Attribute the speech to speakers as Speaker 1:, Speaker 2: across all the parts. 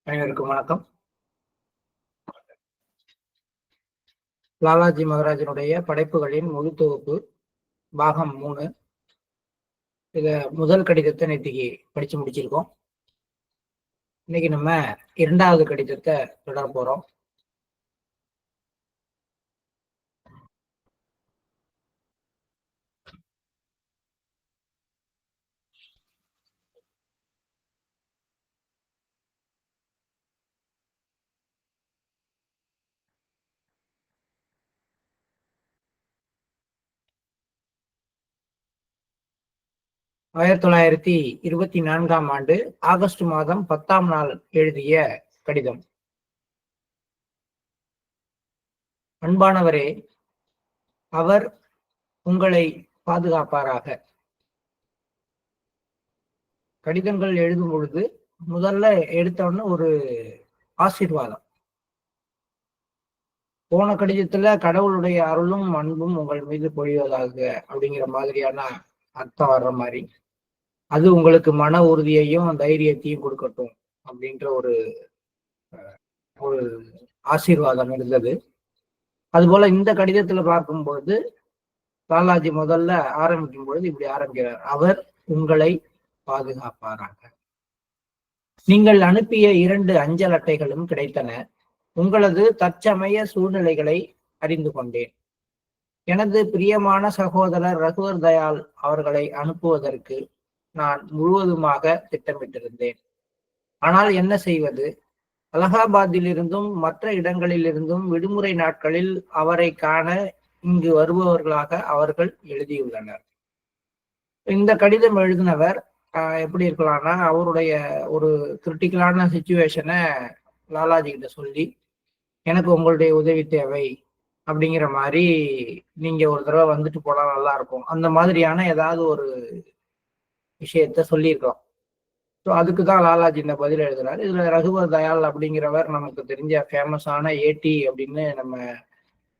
Speaker 1: அனைவருக்கும் வணக்கம். லாலாஜி மகராஜனுடைய படைப்புகளின் முழு தொகுப்பு பாகம் 3. இத முதல் கடிதத்தை நேற்றுக்கு படிச்சு முடிச்சிருக்கோம். இன்னைக்கு நம்ம 2வது கடிதத்தை தொடர போறோம். ஆயிரத்தி 1924 ஆண்டு ஆகஸ்ட் மாதம் 10ஆம் நாள் எழுதிய கடிதம். அன்பானவரே, அவர் உங்களை பாதுகாப்பாராக. கடிதங்கள் எழுதும் பொழுது முதல்ல எடுத்தோன்னு ஒரு ஆசீர்வாதம். போன கடிதத்துல கடவுளுடைய அருளும் அன்பும் உங்கள் மீது பொழிவதாக அப்படிங்கிற மாதிரியான அர்த்தம் வர்ற மாதிரி, அது உங்களுக்கு மன உறுதியையும் தைரியத்தையும் கொடுக்கட்டும் அப்படின்ற ஒரு ஒரு ஆசீர்வாதம் இருந்தது. அதுபோல இந்த கடிதத்துல பார்க்கும்போது லாலாஜி முதல்ல ஆரம்பிக்கும் பொழுது இப்படி ஆரம்பிக்கிறார்: அவர் உங்களை பாதுகாப்பாராக. நீங்கள் அனுப்பிய 2 அஞ்சல் அட்டைகளும் கிடைத்தன. உங்களது தற்சமய சூழ்நிலைகளை அறிந்து கொண்டேன். எனது பிரியமான சகோதரர் ரகுவர் தயாள் அவர்களை அனுப்புவதற்கு நான் முழுவதுமாக திட்டமிட்டிருந்தேன். ஆனால் என்ன செய்வது? அலகாபாத்திலிருந்தும் மற்ற இடங்களிலிருந்தும் விடுமுறை நாட்களில் அவரை காண இங்கு வருபவர்களாக அவர்கள் எழுதியுள்ளனர். இந்த கடிதம் எழுதினவர் எப்படி இருக்கலாம்னா, அவருடைய ஒரு கிரிட்டிக்கலான சிச்சுவேஷனை லாலாஜி கிட்ட சொல்லி, எனக்கு உங்களுடைய உதவி தேவை அப்படிங்கிற மாதிரி, நீங்க ஒரு தடவை வந்துட்டு போனா நல்லா இருக்கும், அந்த மாதிரியான ஏதாவது ஒரு விஷயத்த சொல்லியிருக்கலாம். ஸோ அதுக்கு தான் லாலாஜி இந்த பதில் எழுதுறாரு. இதுல ரகுவர் தயாள் அப்படிங்கிறவர் நமக்கு தெரிஞ்ச ஃபேமஸான ஏடி அப்படின்னு நம்ம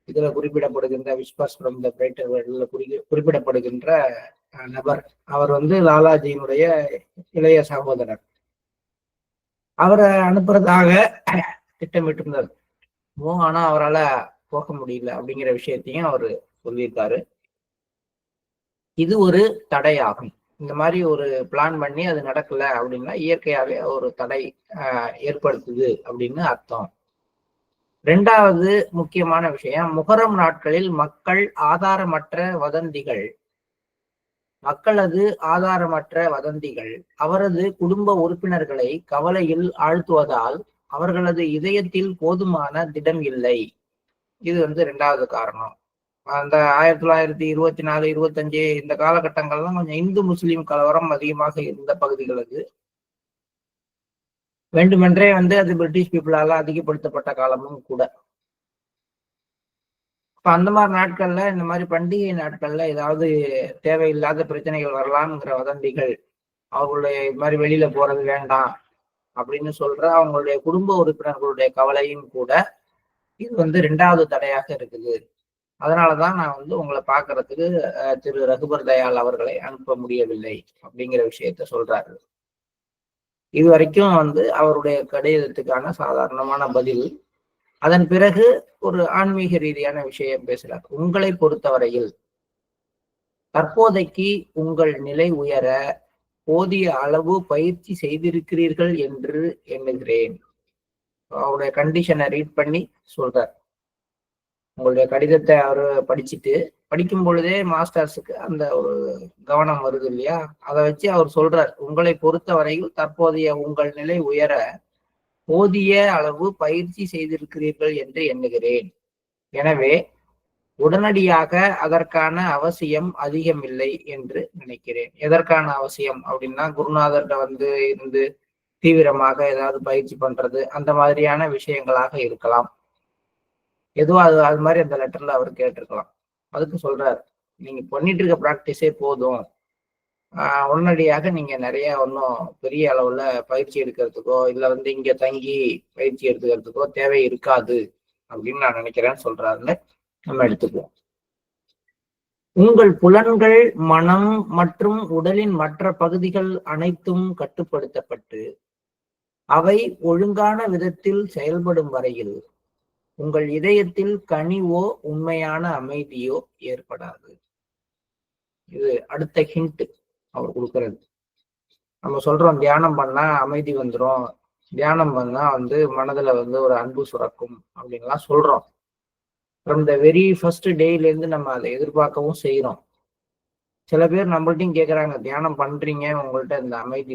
Speaker 1: இதுல குறிப்பிடப்படுகின்ற விஸ்வாஸ் ஃப்ரம் த பிரைட்டர் வேர்ல்ட்ல குறிப்பிடப்படுகின்ற நபர். அவர் லாலாஜியினுடைய இளைய சகோதரர். அவரை அனுப்புறதாக திட்டமிட்டிருந்தார். ஆனா அவரால் போக முடியல அப்படிங்கிற விஷயத்தையும் அவர் சொல்லியிருக்காரு. இது ஒரு தடையாகும். இந்த மாதிரி ஒரு பிளான் பண்ணி அது நடக்கல அப்படின்னா இயற்கையாவே ஒரு தடை ஏற்படுத்துது அப்படின்னு அர்த்தம். 2வது முக்கியமான விஷயம், முகரம் நாட்களில் மக்களது ஆதாரமற்ற வதந்திகள் அவரது குடும்ப உறுப்பினர்களை கவலையில் ஆழ்த்துவதால் அவர்களது இதயத்தில் போதுமான திடம் இல்லை. இது 2வது காரணம். அந்த 1924, 25 இந்த காலகட்டங்கள்லாம் கொஞ்சம் இந்து முஸ்லீம் கலவரம் அதிகமாக இருந்த பகுதிகள் அது. வேண்டுமென்றே அது பிரிட்டிஷ் பீப்புளால அதிகப்படுத்தப்பட்ட காலமும் கூட. இப்ப அந்த மாதிரி நாட்கள்ல, இந்த மாதிரி பண்டிகை நாட்கள்ல ஏதாவது தேவையில்லாத பிரச்சனைகள் வரலாம்ங்கிற வதந்திகள், அவங்களுடைய இது மாதிரி வெளியில போறது வேண்டாம் அப்படின்னு சொல்ற அவங்களுடைய குடும்ப உறுப்பினர்களுடைய கவலையும் கூட இது 2வது தடையாக இருக்குது. அதனாலதான் நான் உங்களை பார்க்கறதுக்கு திரு ரகுவர் தயாள் அவர்களை அனுப்ப முடியவில்லை அப்படிங்கிற விஷயத்த சொல்றாரு. இது வரைக்கும் அவருடைய கடிதத்துக்கான சாதாரணமான பதில். அதன் பிறகு ஒரு ஆன்மீக ரீதியான விஷயம் பேசுறார். உங்களை பொறுத்தவரையில் தற்போதைக்கு உங்கள் நிலை உயர போதிய அளவு பயிற்சி செய்திருக்கிறீர்கள் என்று எண்ணுகிறேன். அவருடைய கண்டிஷனை ரீட் பண்ணி சொல்றார். உங்களுடைய கடிதத்தை அவரு படிக்கும் பொழுதே மாஸ்டர்ஸுக்கு அந்த ஒரு கவனம் வருது இல்லையா, அதை வச்சு அவர் சொல்றார், உங்களை பொறுத்தவரையில் தற்போதைய உங்கள் நிலை உயர போதிய அளவு பயிற்சி செய்திருக்கிறீர்கள் என்று எண்ணுகிறேன். எனவே உடனடியாக அதற்கான அவசியம் அதிகமில்லை என்று நினைக்கிறேன். எதற்கான அவசியம் அப்படின்னா, குருநாதர்கிட்ட இருந்து தீவிரமாக ஏதாவது பயிற்சி பண்றது, அந்த மாதிரியான விஷயங்களாக இருக்கலாம். எதுவும் அது மாதிரி அந்த லெட்டர்ல அவர் கேட்டிருக்கலாம். அதுக்கு சொல்றாரு, நீங்க பண்ணிட்டு இருக்க பிராக்டிஸே போதும், உடனடியாக நீங்க நிறைய ஒன்றும் பெரிய அளவுல பயிற்சி எடுக்கிறதுக்கோ இல்ல இங்க தங்கி பயிற்சி எடுத்துக்கிறதுக்கோ தேவை இருக்காது அப்படின்னு நான் நினைக்கிறேன்னு சொல்றாருன்னு நம்ம எடுத்துக்குவோம். உங்கள் புலன்கள், மனம் மற்றும் உடலின் மற்ற பகுதிகள் அனைத்தும் கட்டுப்படுத்தப்பட்டு அவை ஒழுங்கான விதத்தில் செயல்படும் வரையில் உங்கள் இதயத்தில் கனிவோ உண்மையான அமைதியோ ஏற்படாது. இது அடுத்த ஹிண்ட் அவர் கொடுக்கறது. நம்ம சொல்றோம் தியானம் பண்ணா அமைதி வந்துடும், தியானம் பண்ணா மனதுல ஒரு அன்பு சுரக்கும் அப்படின்லாம் சொல்றோம். ஃப்ரம் த வெரி ஃபர்ஸ்ட் டேல இருந்து நம்ம அதை எதிர்பார்க்கவும் செய்யறோம். சில பேர் நம்மள்ட்டையும் கேட்கறாங்க, தியானம் பண்றீங்க, உங்கள்ட்ட இந்த அமைதி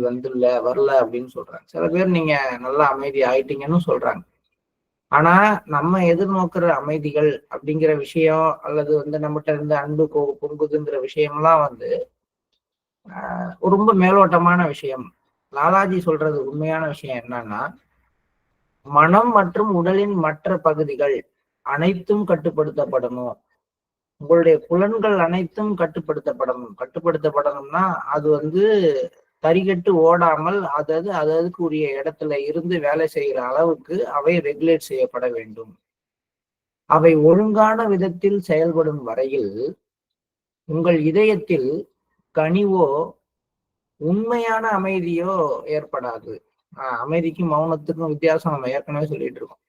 Speaker 1: வரல அப்படின்னு சொல்றாங்க. சில பேர் நீங்க நல்லா அமைதி ஆயிட்டீங்கன்னு சொல்றாங்க. ஆனா நம்ம எதிர்நோக்குற அமைதிகள் அப்படிங்கிற விஷயம், அல்லது நம்மகிட்ட இருந்து அன்பு பொங்குதுங்கிற விஷயம்லாம் ரொம்ப மேலோட்டமான விஷயம். லாலாஜி சொல்றது உண்மையான விஷயம் என்னன்னா, மனம் மற்றும் உடலின் மற்ற பகுதிகள் அனைத்தும் கட்டுப்படுத்தப்படணும். உங்களுடைய புலன்கள் அனைத்தும் கட்டுப்படுத்தப்படணும்னா அது தறிகட்டு ஓடாமல் அதுக்கு உரிய இடத்துல இருந்து வேலை செய்கிற அளவுக்கு அவை ரெகுலேட் செய்யப்பட வேண்டும். அவை ஒழுங்கான விதத்தில் செயல்படும் வரையில் உங்கள் இதயத்தில் கனிவோ உண்மையான அமைதியோ ஏற்படாது. அமைதிக்கும் மௌனத்துக்கும் வித்தியாசம் நம்ம ஏற்கனவே சொல்லிட்டு இருக்கோம்.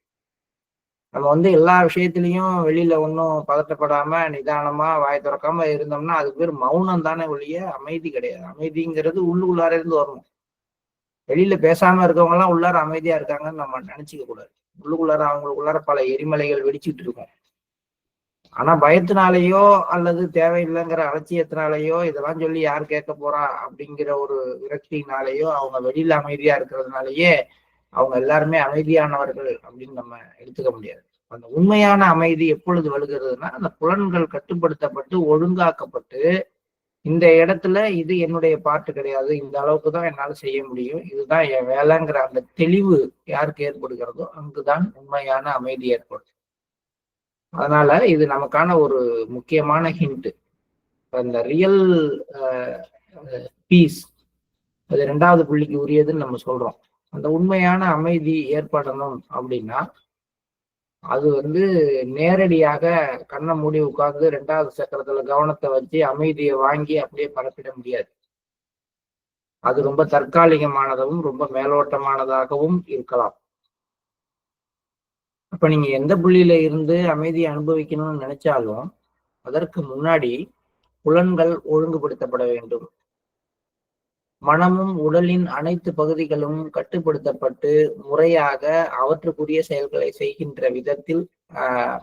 Speaker 1: நம்ம எல்லா விஷயத்திலையும் வெளியில ஒன்றும் பதட்டப்படாம நிதானமா வாய் திறக்காம இருந்தோம்னா அதுக்கு பேர் மௌனம் தானே ஒழிய அமைதி கிடையாது. அமைதிங்கிறது உள்ளுக்குள்ளார இருந்து வரணும். வெளியில பேசாம இருக்கவங்க எல்லாம் உள்ளார அமைதியா இருக்காங்கன்னு நம்ம நினைச்சுக்க கூடாது. உள்ளுக்குள்ளார அவங்களுக்குள்ளார பல எரிமலைகள் வெடிச்சுட்டு இருக்கும். ஆனா பயத்தினாலேயோ அல்லது தேவையில்லைங்கிற அலட்சியத்தினாலேயோ இதெல்லாம் சொல்லி யார் கேட்க போறா அப்படிங்கிற ஒரு விரக்தியினாலேயோ அவங்க வெளியில அமைதியா இருக்கிறதுனாலயே அவங்க எல்லாருமே அமைதியானவர்கள் அப்படின்னு நம்ம எடுத்துக்க முடியாது. அந்த உண்மையான அமைதி எப்பொழுது வருகிறதுனா, அந்த புலன்கள் கட்டுப்படுத்தப்பட்டு ஒழுங்காக்கப்பட்டு, இந்த இடத்துல இது என்னுடைய பாட்டு கிடையாது, இந்த அளவுக்கு தான் என்னால செய்ய முடியும், இதுதான் என் வேலைங்கிற அந்த தெளிவு யாருக்கு ஏற்படுகிறதோ அங்குதான் உண்மையான அமைதி ஏற்படும். அதனால இது நமக்கான ஒரு முக்கியமான ஹிண்ட். அந்த ரியல் பீஸ் அது 2வது புள்ளிக்கு உரியதுன்னு நம்ம சொல்றோம். அந்த உண்மையான அமைதி ஏற்படணும் அப்படின்னா அது நேரடியாக கண்ணை மூடி உட்கார்ந்து 2வது சக்கரத்துல கவனத்தை வச்சு அமைதியை வாங்கி அப்படியே பரப்பிட முடியாது. அது ரொம்ப தற்காலிகமானதாகவும் ரொம்ப மேலோட்டமானதாகவும் இருக்கலாம். அப்ப நீங்க எந்த புள்ளியில இருந்து அமைதியை அனுபவிக்கணும்னு நினைச்சாலும் அதற்கு முன்னாடி புலன்கள் ஒழுங்குபடுத்தப்பட வேண்டும். மனமும் உடலின் அனைத்து பகுதிகளும் கட்டுப்படுத்தப்பட்டு முறையாக அவற்றுக்குரிய செயல்களை செய்கின்ற விதத்தில்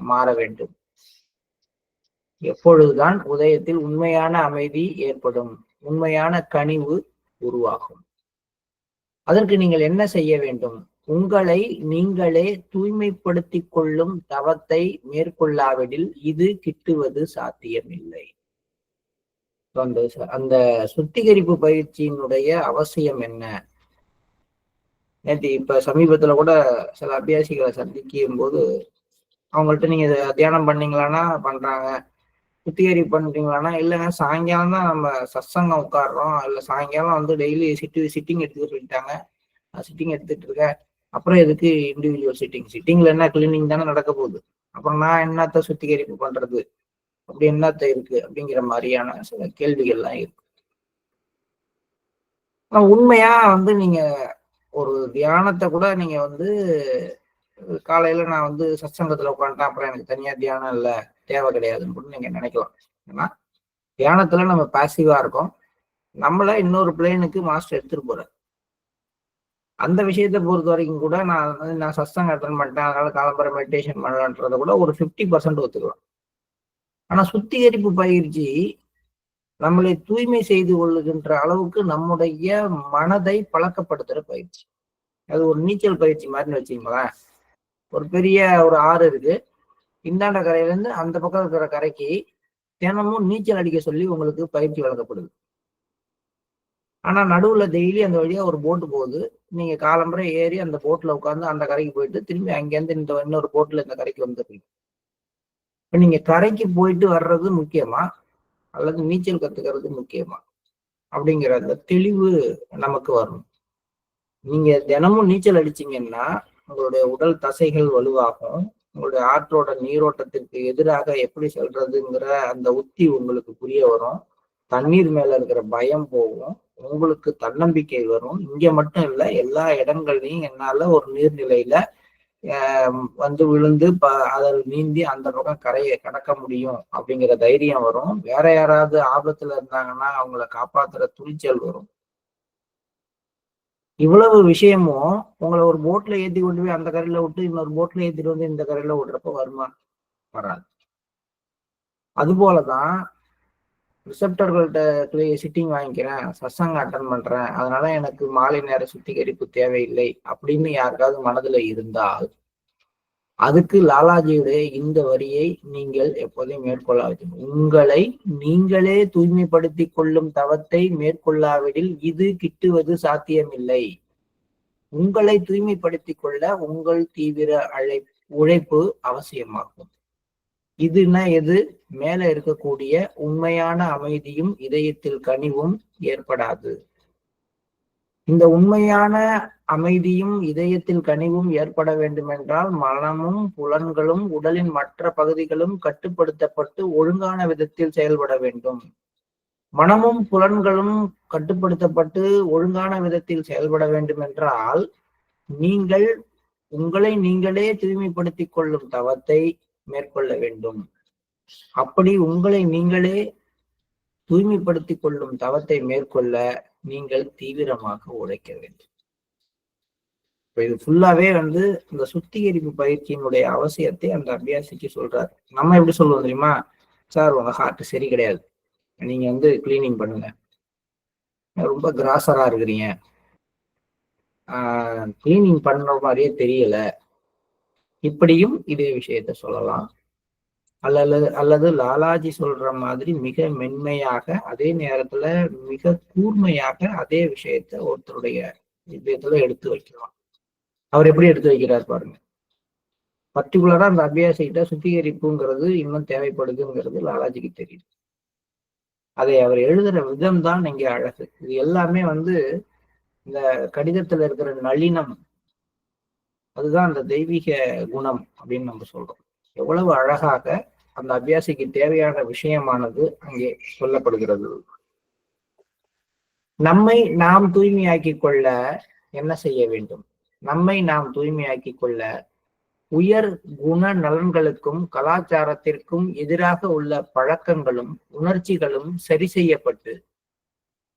Speaker 1: மாற வேண்டும். எப்பொழுதுதான் உதயத்தில் உண்மையான அமைதி ஏற்படும், உண்மையான கனிவு உருவாகும். அதற்கு நீங்கள் என்ன செய்ய வேண்டும்? உங்களை நீங்களே தூய்மைப்படுத்திக் கொள்ளும் தவத்தை மேற்கொள்ளாவிடில் இது கிட்டுவது சாத்தியமில்லை. அந்த சுத்திகரிப்பு பயிற்சியினுடைய அவசியம் என்ன? நேற்று இப்ப சமீபத்துல கூட சில அபியாசிகளை சந்திக்கும் போது அவங்கள்ட்ட நீங்க தியானம் பண்ணீங்களான்னா பண்றாங்க, சுத்திகரிப்பு பண்றீங்களான்னா இல்லைங்க, சாயங்காலம் தான் நம்ம சத்சங்கம் உட்காடுறோம், இல்ல சாயங்காலம் டெய்லி சிட்டிங் எடுத்துக்க சொல்லிட்டாங்க, சிட்டிங் எடுத்துட்டு இருக்கேன், அப்புறம் எதுக்கு இண்டிவிஜுவல் சிட்டிங்ல என்ன கிளீனிங் தானே நடக்க போகுது, அப்புறம் நான் என்னத்த சுத்திகரிப்பு பண்றது, அப்படி என்னத்த இருக்கு அப்படிங்கிற மாதிரியான சில கேள்விகள்லாம் இருக்கு. உண்மையா நீங்க ஒரு தியானத்தை கூட நீங்க காலையில நான் சத்சங்கத்துல உட்காந்துட்டேன், அப்புறம் எனக்கு தனியா தியானம் இல்லை, தேவை கிடையாதுன்னு கூட நீங்க நினைக்கலாம். ஏன்னா தியானத்துல நம்ம பாசிவா இருக்கோம், நம்மள இன்னொரு பிளேனுக்கு மாஸ்டர் எடுத்துட்டு போறாரு. அந்த விஷயத்தை பொறுத்த வரைக்கும் கூட நான் சத்சங்கம் அட்டன் பண்ணிட்டேன், அதனால காலம்பர மெடிடேஷன் பண்ணலான்றத கூட ஒரு 50% ஒத்துக்கலாம். ஆனா சுத்திகரிப்பு பயிற்சி நம்மளை தூய்மை செய்து கொள்ளுகின்ற அளவுக்கு நம்முடைய மனதை பழக்கப்படுத்துற பயிற்சி. அது ஒரு நீச்சல் பயிற்சி மாதிரின்னு வச்சுங்களேன். ஒரு பெரிய ஒரு ஆறு இருக்கு, இந்தாண்ட கரையில இருந்து அந்த பக்கம் இருக்கிற கரைக்கு தினமும் நீச்சல் அடிக்க சொல்லி உங்களுக்கு பயிற்சி வழங்கப்படுது. ஆனா நடுவுல டெய்லி அந்த வழியா ஒரு போட்டு போகுது, நீங்க காலம்பரை ஏறி அந்த போட்ல உட்காந்து அந்த கரைக்கு போயிட்டு திரும்பி அங்கேருந்து இன்னொரு போட்ல இந்த கரைக்கு வந்துடுறீங்க. இப்ப நீங்க கரைக்கு போயிட்டு வர்றது முக்கியமா அல்லது நீச்சல் கத்துக்கிறது முக்கியமா அப்படிங்கிற அந்த தெளிவு நமக்கு வரும். நீங்க தினமும் நீச்சல் அடிச்சீங்கன்னா உங்களுடைய உடல் தசைகள் வலுவாகும், உங்களுடைய ஆற்றோட நீரோட்டத்திற்கு எதிராக எப்படி செல்றதுங்கிற அந்த உத்தி உங்களுக்கு புரிய வரும், தண்ணீர் மேல இருக்கிற பயம் போகும், உங்களுக்கு தன்னம்பிக்கை வரும். இங்க மட்டும் இல்ல, எல்லா இடங்கள்லயும் என்னால ஒரு நீர்நிலையில வந்து விழுந்து அதில் நீந்தி அந்த பக்கம் கரையை கடக்க முடியும் அப்படிங்கிற தைரியம் வரும். வேற யாராவது ஆபத்துல இருந்தாங்கன்னா அவங்கள காப்பாத்துற துணிச்சல் வரும். இவ்வளவு விஷயமும் உங்களை ஒரு போட்ல ஏத்தி கொண்டு போய் அந்த கரையில விட்டு இன்னொரு போட்ல ஏத்திட்டு வந்து இந்த கரையில விடுறப்ப வருமா? வராது. அது போலதான் ரிசப்டர்கள்ட்ட சிட்டிங் வாங்கிக்கிறேன், சத்சங்கம் அட்டன் பண்றேன், அதனால எனக்கு மாலை நேர சுத்திகரிப்பு தேவையில்லை அப்படின்னு யாருக்காவது மனதுல இருந்தால் அதுக்கு லாலாஜியுடைய இந்த வரியை நீங்கள் எப்போதையும் மேற்கொள்ளாது. உங்களை நீங்களே தூய்மைப்படுத்திக் கொள்ளும் தவத்தை மேற்கொள்ளாவிடில் இது கிட்டுவது சாத்தியமில்லை. உங்களை தூய்மைப்படுத்திக் கொள்ள உங்கள் தீவிர உழைப்பு அவசியமாகும். இதுனா எது? மேல இருக்கக்கூடிய உண்மையான அமைதியும் இதயத்தில் கனிவும் ஏற்படாது. இந்த உண்மையான அமைதியும் இதயத்தில் கனிவும் ஏற்பட வேண்டுமென்றால் மனமும் புலன்களும் உடலின் மற்ற பகுதிகளும் கட்டுப்படுத்தப்பட்டு ஒழுங்கான விதத்தில் செயல்பட வேண்டும். மனமும் புலன்களும் கட்டுப்படுத்தப்பட்டு ஒழுங்கான விதத்தில் செயல்பட வேண்டும் என்றால் நீங்கள் உங்களை நீங்களே தூய்மைப்படுத்திக் கொள்ளும் தவத்தை மேற்கொள்ள வேண்டும். அப்படி உங்களை நீங்களே தூய்மைப்படுத்திக் கொள்ளும் தவத்தை மேற்கொள்ள நீங்கள் தீவிரமாக உழைக்க வேண்டும். இது ஃபுல்லாவே வந்து இந்த சுத்திகரிப்பு பயிற்சியினுடைய அவசியத்தை அந்த அபியாசிக்கு சொல்றாரு. நம்ம எப்படி சொல்லுவோம் தெரியுமா? சார் உங்க ஹார்ட் சரி கிடையாது, நீங்க வந்து கிளீனிங் பண்ணுங்க, ரொம்ப கிராசரா இருக்கிறீங்க, கிளீனிங் பண்ற மாதிரியே தெரியல, இப்படியும் இதே விஷயத்த சொல்லலாம். அல்லது லாலாஜி சொல்ற மாதிரி மிக மென்மையாக அதே நேரத்துல மிக கூர்மையாக அதே விஷயத்த ஒருத்தருடைய இதயத்துல எடுத்து வைக்கலாம். அவர் எப்படி எடுத்து வைக்கிறார் பாருங்க. பர்டிகுலரா அந்த அபியாசிகிட்ட சுத்திகரிப்புங்கிறது இன்னும் தேவைப்படுதுங்கிறது லாலாஜிக்கு தெரியுது. அதை அவர் எழுதுற விதம் தான் இங்க அழகு. இது எல்லாமே வந்து இந்த கடிதத்துல இருக்கிற நளினம், அதுதான் அந்த தெய்வீக குணம் அப்படின்னு நம்ம சொல்றோம். எவ்வளவு அழகாக அந்த அபியாசிக்கு தேவையான விஷயமானது அங்கே சொல்லப்படுகிறது. நம்மை நாம் தூய்மையாக்கி கொள்ள என்ன செய்ய வேண்டும்? நம்மை நாம் தூய்மையாக்கி கொள்ள உயர் குண நலன்களுக்கும் கலாச்சாரத்திற்கும் எதிராக உள்ள பழக்கங்களும் உணர்ச்சிகளும் சரி செய்யப்பட்டு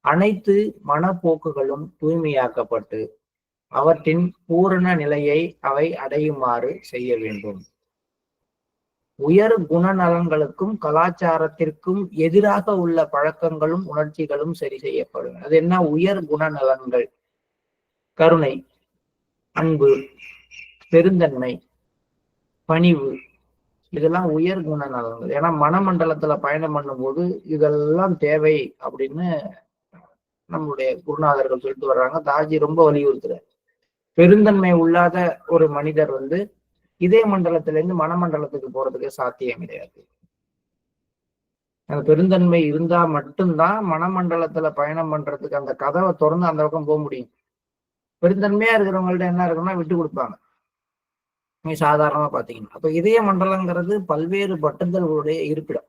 Speaker 1: அனைத்து மனப்போக்குகளும் தூய்மையாக்கப்பட்டு அவற்றின் பூரண நிலையை அவை அடையுமாறு செய்ய வேண்டும். உயர் குணநலன்களுக்கும் கலாச்சாரத்திற்கும் எதிராக உள்ள பழக்கங்களும் உணர்ச்சிகளும் சரி செய்யப்படும். அது என்ன உயர் குணநலன்கள்? கருணை, அன்பு, பெருந்தன்மை, பணிவு, இதெல்லாம் உயர் குணநலன்கள். ஏன்னா மனமண்டலத்துல பயணம் பண்ணும்போது இதெல்லாம் தேவை அப்படின்னு நம்முடைய குருநாதர்கள் சொல்லிட்டு வர்றாங்க. தாஜி ரொம்ப வலியுறுத்துறார். பெருந்தன்மை இல்லாத ஒரு மனிதர் வந்து இதே மண்டலத்துல இருந்து மனமண்டலத்துக்கு போறதுக்கு சாத்தியம் கிடையாது. அந்த பெருந்தன்மை இருந்தா மட்டும்தான் மனமண்டலத்துல பயணம் பண்றதுக்கு அந்த கதவை திறந்து அந்த பக்கம் போக முடியும். பெருந்தன்மையா இருக்கிறவங்கள்ட்ட என்ன இருக்குன்னா விட்டு கொடுப்பாங்க. நீ சாதாரணமா பாத்தீங்கன்னா அப்ப இதய மண்டலங்கிறது பல்வேறு பட்டுதல்களுடைய இருப்பிடம்.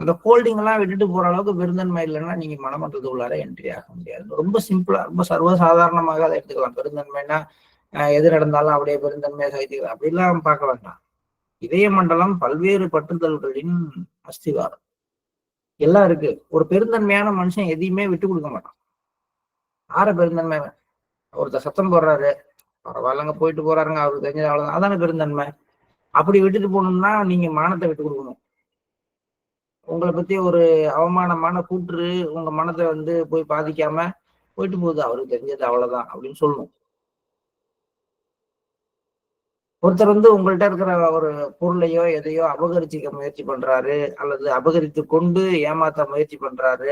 Speaker 1: அந்த ஹோல்டிங் எல்லாம் விட்டுட்டு போற அளவுக்கு பெருந்தன்மை இல்லைன்னா நீங்க மனமண்டலத்துக்குள்ளார என்ட்ரி ஆக முடியாது. ரொம்ப சிம்பிளா ரொம்ப சர்வசாதாரணமாக அதை எடுத்துக்கலாம். பெருந்தன்மைன்னா எது நடந்தாலும் அப்படியே பெருந்தன்மையா சகித்துக்கலாம் அப்படிலாம் பார்க்க வேண்டாம். இதய மண்டலம் பல்வேறு பற்றுதல்களின் அஸ்திவாரம் எல்லாம் இருக்கு. ஒரு பெருந்தன்மையான மனுஷன் எதையுமே விட்டு கொடுக்க மாட்டான். ஆற பெருந்தன்மை? ஒருத்தர் சத்தம் போடுறாரு, பரவாயில்லங்க போயிட்டு போறாருங்க, அவருக்கு தெரிஞ்சது அவ்வளவுதான், அதான பெருந்தன்மை. அப்படி விட்டுட்டு போகணும்னா நீங்க மானத்தை விட்டு கொடுக்கணும். உங்களை பத்தி ஒரு அவமானமான கூற்று உங்க மனத்தை வந்து போய் பாதிக்காம போயிட்டு போகுது, அவருக்கு தெரிஞ்சது அவ்வளவுதான் அப்படின்னு சொல்லணும். ஒருத்தர் வந்து உங்கள்கிட்ட இருக்கிற ஒரு பொருளையோ எதையோ அபகரிச்சுக்க முயற்சி பண்றாரு அல்லது அபகரித்து கொண்டு ஏமாத்த முயற்சி பண்றாரு,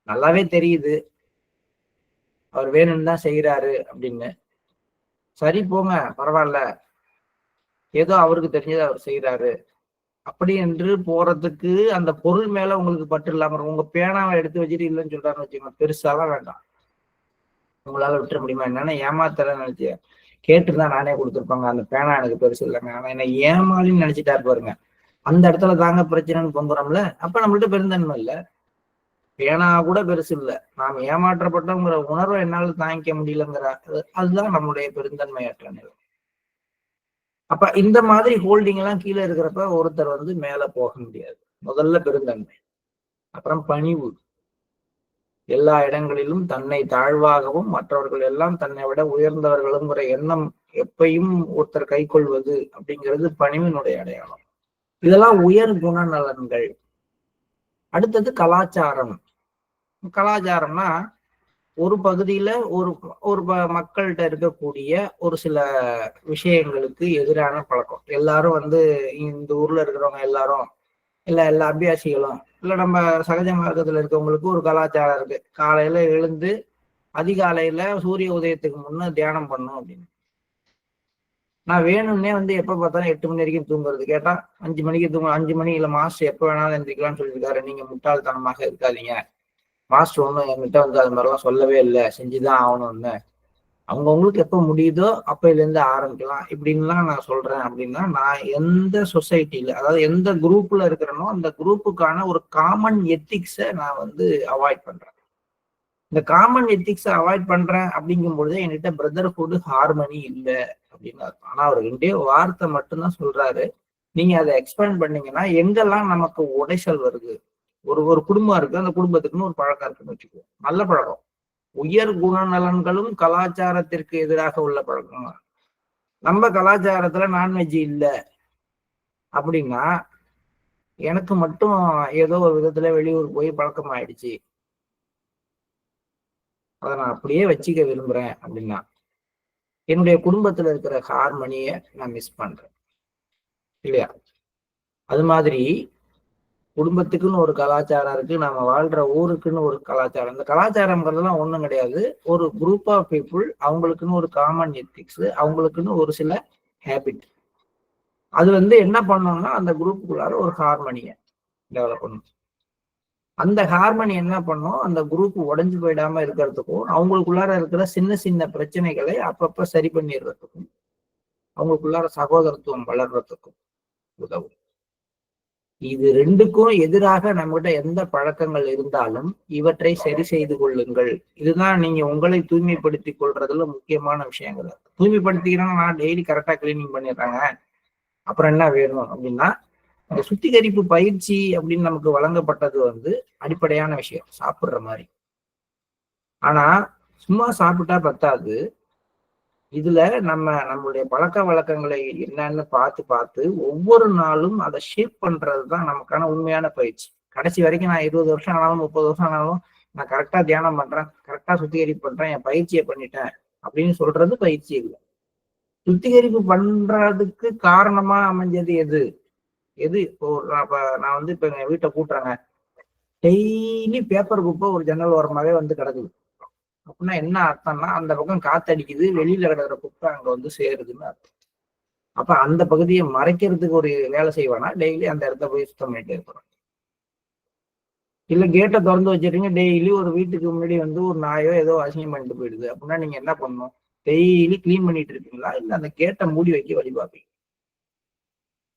Speaker 1: நல்லாவே தெரியுது அவர் வேணும்னு தான் செய்யறாரு அப்படின்னு. சரி போங்க பரவாயில்ல, ஏதோ அவருக்கு தெரிஞ்சதை அவர் செய்யறாரு அப்படி என்று போறதுக்கு அந்த பொருள் மேல உங்களுக்கு பற்று இல்லாம உங்க பேனாவை எடுத்து வச்சுட்டு இல்லைன்னு சொல்றாருன்னு வச்சுக்கோங்க, பெருசாலாம் வேண்டாம். உங்களால விட்டுற முடியுமா? என்னன்னா ஏமாத்தல நினைச்சு கேட்டுதான் நானே கொடுத்துருப்பாங்க, அந்த பேனா எனக்கு பெருசு இல்லைங்க, ஆனா என்ன ஏமாலின்னு நினைச்சிட்டாரு பாருங்க, அந்த இடத்துல தாங்க பிரச்சனைன்னு பொங்குறோம்ல. அப்ப நம்மள்ட்ட பெருந்தன்மை இல்லை. பேனா கூட பெருசு இல்ல, நாம் ஏமாற்றப்பட்டோங்கிற உணர்வை என்னால் தாங்கிக்க முடியலங்கிற அதுதான் நம்முடைய பெருந்தன்மையற்ற நிலை. அப்ப இந்த மாதிரி ஹோல்டிங் எல்லாம் கீழே இருக்கிறப்ப ஒருத்தர் மேல போக முடியாது. முதல்ல பெருந்தன்மை, அப்புறம் பணிவு. எல்லா இடங்களிலும் தன்னை தாழ்வாகவும் மற்றவர்கள் எல்லாம் தன்னை விட உயர்ந்தவர்களுங்கிற எண்ணம் எப்பையும் ஒருத்தர் கை கொள்வது அப்படிங்கிறது பணிவினுடைய அடையாளம். இதெல்லாம் உயர் குணநலன்கள். அடுத்தது கலாச்சாரம். கலாச்சாரம்னா ஒரு பகுதியில ஒரு ஒரு மக்கள்கிட்ட இருக்கக்கூடிய ஒரு சில விஷயங்களுக்கு எதிரான பழக்கம். எல்லாரும் இந்த ஊர்ல இருக்கிறவங்க எல்லாரும் எல்லா அபியாசிகளும் நம்ம சகஜ மார்க்கத்துல இருக்கவங்களுக்கு ஒரு கலாச்சாரம் இருக்கு. காலையில எழுந்து அதிகாலையில சூரிய உதயத்துக்கு முன்ன தியானம் பண்ணும் அப்படின்னு. நான் வேணும்னே எப்ப பார்த்தாலும் 8 மணி வரைக்கும் தூங்குறது. கேட்டா 5 மணிக்கு தூங்க, 5 மணி இல்ல மாஸ்டர் எப்ப வேணாலும் எந்திரிக்கலாம்னு சொல்லியிருக்காரு. நீங்க முட்டாள்தனமாக இருக்காதீங்க. மாஸ்டர் ஒண்ணும் என்கிட்ட அது மாதிரிலாம் சொல்லவே இல்லை, செஞ்சுதான் ஆகணும்னு. அவங்கவுங்களுக்கு எப்ப முடியுதோ அப்பையில இருந்து ஆரம்பிக்கலாம் இப்படின்லாம் நான் சொல்றேன். அப்படின்னா நான் எந்த சொசைட்டில, அதாவது எந்த குரூப்ல இருக்கிறேனோ அந்த குரூப்புக்கான ஒரு காமன் எத்திக்ஸை நான் அவாய்ட் பண்றேன். இந்த காமன் எத்திக்ஸை அவாய்ட் பண்றேன் அப்படிங்கும் பொழுது என்கிட்ட பிரதர்ஹுட் ஹார்மனி இல்லை அப்படின்னு அர்த்தம். ஆனா அவர் 2 வார்த்தை மட்டும்தான் சொல்றாரு. நீங்க அதை எக்ஸ்பேண்ட் பண்ணீங்கன்னா எங்கெல்லாம் நமக்கு உடைசல் வருது. ஒரு குடும்பம் இருக்கு, அந்த குடும்பத்துக்குன்னு ஒரு பழக்கம் இருக்குன்னு வச்சுக்கோ, நல்ல பழக்கம். உயர் குணநலன்களும் கலாச்சாரத்திற்கு எதிராக உள்ள பழக்கம். நம்ம கலாச்சாரத்துல நான்வெஜ் இல்லை அப்படின்னா எனக்கு மட்டும் ஏதோ ஒரு விதத்துல வெளியூர் போய் பழக்கம் ஆயிடுச்சு, அதை நான் அப்படியே வச்சுக்க விரும்புறேன் அப்படின்னா என்னுடைய குடும்பத்துல இருக்கிற ஹார்மனியை நான் மிஸ் பண்றேன் இல்லையா? அது மாதிரி குடும்பத்துக்குன்னு ஒரு கலாச்சாரம் இருக்கு, நாம வாழ்ற ஊருக்குன்னு ஒரு கலாச்சாரம். இந்த கலாச்சாரம்ங்கிறதுலாம் ஒண்ணும் கிடையாது. ஒரு குரூப் ஆஃப் பீப்புள், அவங்களுக்குன்னு ஒரு காமன் எத்திக்ஸ், அவங்களுக்குன்னு ஒரு சில ஹேபிட். அது என்ன பண்ணணும்னா அந்த குரூப்புக்குள்ளார ஒரு ஹார்மனியை டெவலப் பண்ணணும். அந்த ஹார்மனி என்ன பண்ணும், அந்த குரூப் உடைஞ்சு போயிடாம இருக்கிறதுக்கும், அவங்களுக்குள்ளார இருக்கிற சின்ன சின்ன பிரச்சனைகளை அப்பப்ப சரி பண்ணிடுறதுக்கும், அவங்களுக்குள்ளார சகோதரத்துவம் வளர்றதுக்கும் உதவும். இது 2க்கும் எதிராக நம்மகிட்ட எந்த பழக்கங்கள் இருந்தாலும் இவற்றை சரி செய்து கொள்ளுங்கள். இதுதான் நீங்க உங்களை தூய்மைப்படுத்திக் கொள்றதுல முக்கியமான விஷயங்கள். தூய்மைப்படுத்திக்கிறேன்னா நான் டெய்லி கரெக்டா கிளீனிங் பண்ணிடுறாங்க, அப்புறம் என்ன வேணும் அப்படின்னா, இந்த சுத்திகரிப்பு பயிற்சி அப்படின்னு நமக்கு வழங்கப்பட்டது அடிப்படையான விஷயம், சாப்பிடுற மாதிரி. ஆனா சும்மா சாப்பிட்டா பத்தாது. இதுல நம்மளுடைய பழக்க வழக்கங்களை என்னன்னு பார்த்து ஒவ்வொரு நாளும் அதை ஷேப் பண்றதுதான் நமக்கான உண்மையான பயிற்சி. கடைசி வரைக்கும் நான் 20 வருஷம் ஆனாலும் 30 வருஷம் ஆனாலும் நான் கரெக்டா தியானம் பண்றேன், கரெக்டா சுத்திகரிப்பு பண்றேன், என் பயிற்சியை பண்ணிட்டேன் அப்படின்னு சொல்றது பயிற்சி இல்லை. சுத்திகரிப்பு பண்றதுக்கு காரணமா அமைஞ்சது எது இப்போ நான் இப்ப எங்க வீட்டை கூட்டுறாங்க, டெய்லி பேப்பர் குப்பை ஒரு ஜன்னல் ஓரமாவே கிடக்குது அப்படின்னா என்ன அர்த்தம்னா, அந்த பக்கம் காத்தடிக்குது, வெளியில கிடக்குற குப்பை அங்க சேருதுன்னு அர்த்தம். அப்ப அந்த பகுதியை மறைக்கிறதுக்கு ஒரு வேலை செய்வானா, டெய்லி அந்த இடத்த போய் சுத்தம் பண்ணிட்டே இருக்கிறோம். இல்ல கேட்டை திறந்து வச்சிருக்கீங்க, டெய்லி ஒரு வீட்டுக்கு முன்னாடி ஒரு நாயோ ஏதோ அசிங்கம் பண்ணிட்டு போயிடுது அப்படின்னா நீங்க என்ன பண்ணணும், டெய்லி கிளீன் பண்ணிட்டு இருக்கீங்களா இல்ல அந்த கேட்டை மூடி வைக்க வழி பார்ப்பீங்க?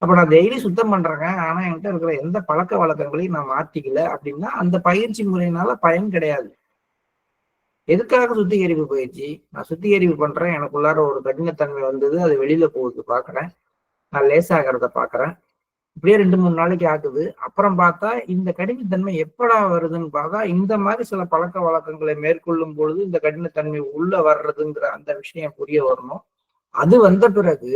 Speaker 1: அப்ப நான் டெய்லி சுத்தம் பண்றேங்க, ஆனா என்கிட்ட இருக்கிற எந்த பழக்க வழக்கங்களையும் நான் மாத்திக்கல அப்படின்னா அந்த பயிற்சி முறையினால பயன் கிடையாது. எதுக்காக சுத்திகரிப்பு பயிற்சி? நான் சுத்திகரிப்பு பண்றேன், எனக்குள்ளார ஒரு கடினத்தன்மை அது வெளியில போகுது பாக்குறேன், நான் லேசாகிறத பாக்குறேன், இப்படியே 2-3 நாளைக்கு ஆகுது. அப்புறம் பார்த்தா இந்த கடினத்தன்மை எப்படா வருதுன்னு பார்த்தா இந்த மாதிரி சில பழக்க வழக்கங்களை மேற்கொள்ளும் பொழுது இந்த கடினத்தன்மை உள்ள வர்றதுங்கிற அந்த விஷயம் புரிய வரணும். அது வந்த பிறகு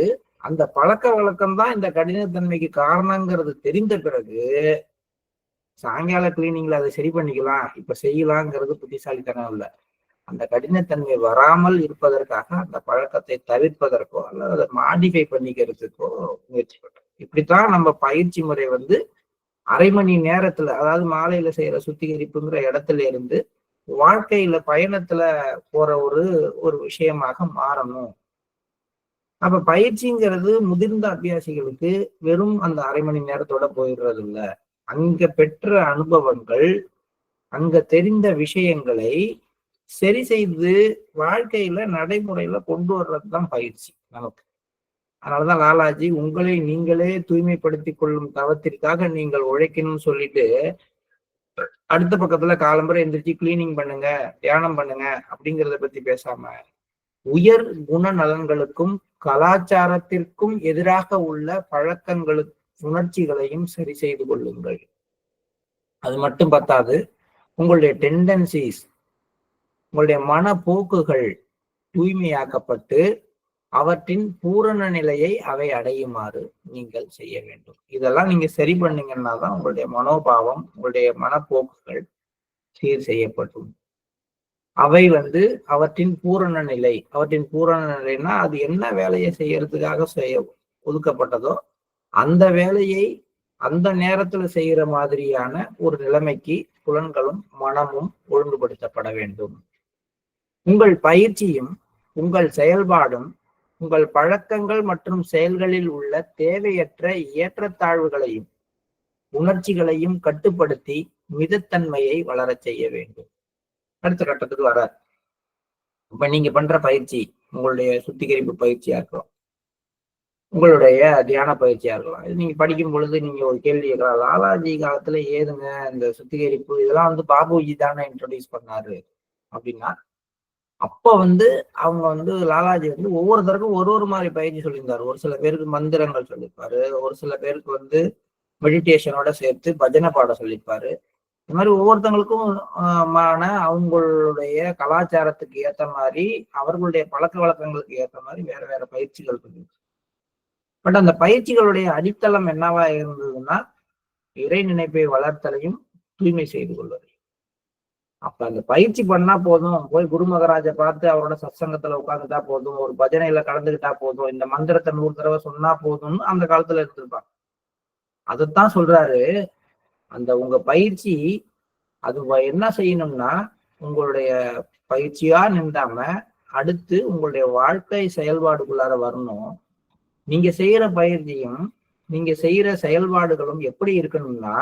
Speaker 1: அந்த பழக்க வழக்கம் தான் இந்த கடினத்தன்மைக்கு காரணங்கிறது தெரிந்த பிறகு சாயங்கால கிளீனிங்ல அதை சரி பண்ணிக்கலாம், இப்ப செய்யலாங்கிறது புத்திசாலித்தனம் இல்லை. அந்த கடினத்தன்மை வராமல் இருப்பதற்காக அந்த பழக்கத்தை தவிர்ப்பதற்கோ அல்லது அதை மாடிஃபை பண்ணிக்கிறதுக்கோ முயற்சி பண்றோம். இப்படித்தான் நம்ம பயிற்சி முறை அரை மணி நேரத்துல, அதாவது மாலையில செய்யற சுத்திகரிப்புங்கிற இடத்துல இருந்து வாழ்க்கையில பயணத்துல போற ஒரு விஷயமாக மாறணும். அப்ப பயிற்சிங்கிறது முதிர்ந்த அபியாசிகளுக்கு வெறும் அந்த அரை மணி நேரத்தோட போயிடுறது இல்ல. அங்க பெற்ற அனுபவங்கள், அங்க தெரிந்த விஷயங்களை சரி செய்து வாழ்க்கையில நடைமுறையில கொண்டு வர்றதுதான் பயிற்சி நமக்கு. அதனாலதான் லாலாஜி உங்களை நீங்களே தூய்மைப்படுத்திக் கொள்ளும் தவத்திற்காக நீங்கள் உழைக்கணும்னு சொல்லிட்டு அடுத்த பக்கத்துல காலம்பரை எந்திரிச்சு கிளீனிங் பண்ணுங்க, தியானம் பண்ணுங்க அப்படிங்கிறத பத்தி பேசாம உயர் குணநலன்களுக்கும் கலாச்சாரத்திற்கும் எதிராக உள்ள பழக்கங்களுக்கு உணர்ச்சிகளையும் சரி செய்து கொள்ளுங்கள். அது மட்டும் பத்தாது, உங்களுடைய டெண்டன்சிஸ், உங்களுடைய மனப்போக்குகள் தூய்மையாக்கப்பட்டு அவற்றின் பூரண நிலையை அவை அடையுமாறு நீங்கள் செய்ய வேண்டும். இதெல்லாம் நீங்க சரி பண்ணீங்கன்னா தான் உங்களுடைய மனோபாவம், உங்களுடைய மனப்போக்குகள் சீர் செய்யப்படும். அவை அவற்றின் பூரண நிலை. அவற்றின் பூரண நிலைன்னா அது என்ன வேலையை செய்யறதுக்காக ஒதுக்கப்பட்டதோ அந்த வேலையை அந்த நேரத்துல செய்யற மாதிரியான ஒரு நிலைமைக்கு புலன்களும் மனமும் ஒழுங்குபடுத்தப்பட வேண்டும். உங்கள் பயிற்சியும் உங்கள் செயல்பாடும் உங்கள் பழக்கங்கள் மற்றும் செயல்களில் உள்ள தேவையற்ற ஏற்றத்தாழ்வுகளையும் உணர்ச்சிகளையும் கட்டுப்படுத்தி மிதத்தன்மையை வளரச் செய்ய வேண்டும். அடுத்த கட்டத்துக்கு வர, இப்ப நீங்க பண்ற பயிற்சி உங்களுடைய சுத்திகரிப்பு பயிற்சியா இருக்கலாம், உங்களுடைய தியான பயிற்சியா இருக்கலாம். இது நீங்க படிக்கும் பொழுது நீங்க ஒரு கேள்வி கேட்கலாம், லாலாஜி காலத்துல ஏதுங்க இந்த சுத்திகரிப்பு இதெல்லாம் பாபுஜி தானே இன்ட்ரோடியூஸ் பண்ணாரு அப்படின்னா, அப்ப அவங்க லாலாஜி ஒவ்வொருத்தருக்கும் ஒரு மாதிரி பயிற்சி சொல்லியிருந்தாரு. ஒரு சில பேருக்கு மந்திரங்கள் சொல்லியிருப்பாரு, ஒரு சில பேருக்கு மெடிடேஷனோட சேர்த்து பஜனை பாட சொல்லியிருப்பாரு. இந்த மாதிரி ஒவ்வொருத்தவங்களுக்கும் அவங்களுடைய கலாச்சாரத்துக்கு ஏற்ற மாதிரி, அவர்களுடைய பழக்க வழக்கங்களுக்கு ஏற்ற மாதிரி வேற வேற பயிற்சிகள் இருக்கு. பட் அந்த பயிற்சிகளுடைய அடித்தளம் என்னவா இருந்ததுன்னா, இறை நினைப்பை வளர்த்தலையும் தூய்மை செய்து கொள்வது. அப்ப அந்த பயிற்சி பண்ணா போதும், போய் குரு மகாராஜை பார்த்து அவரோட சத்சங்கத்துல உட்காந்துட்டா போதும், ஒரு பஜனையில கலந்துக்கிட்டா போதும், இந்த மந்திரத்தை 100 தடவை சொன்னா போதும்னு அந்த காலத்துல இருந்திருப்பாங்க. அதைத்தான் சொல்றாரு, அந்த உங்க பயிற்சி அது என்ன செய்யணும்னா, உங்களுடைய பயிற்சியா நின்றாம அடுத்து உங்களுடைய வாழ்க்கை செயல்பாடுக்குள்ளார வரணும். நீங்க செய்யற பயிற்சியும் நீங்க செய்யற செயல்பாடுகளும் எப்படி இருக்கணும்னா,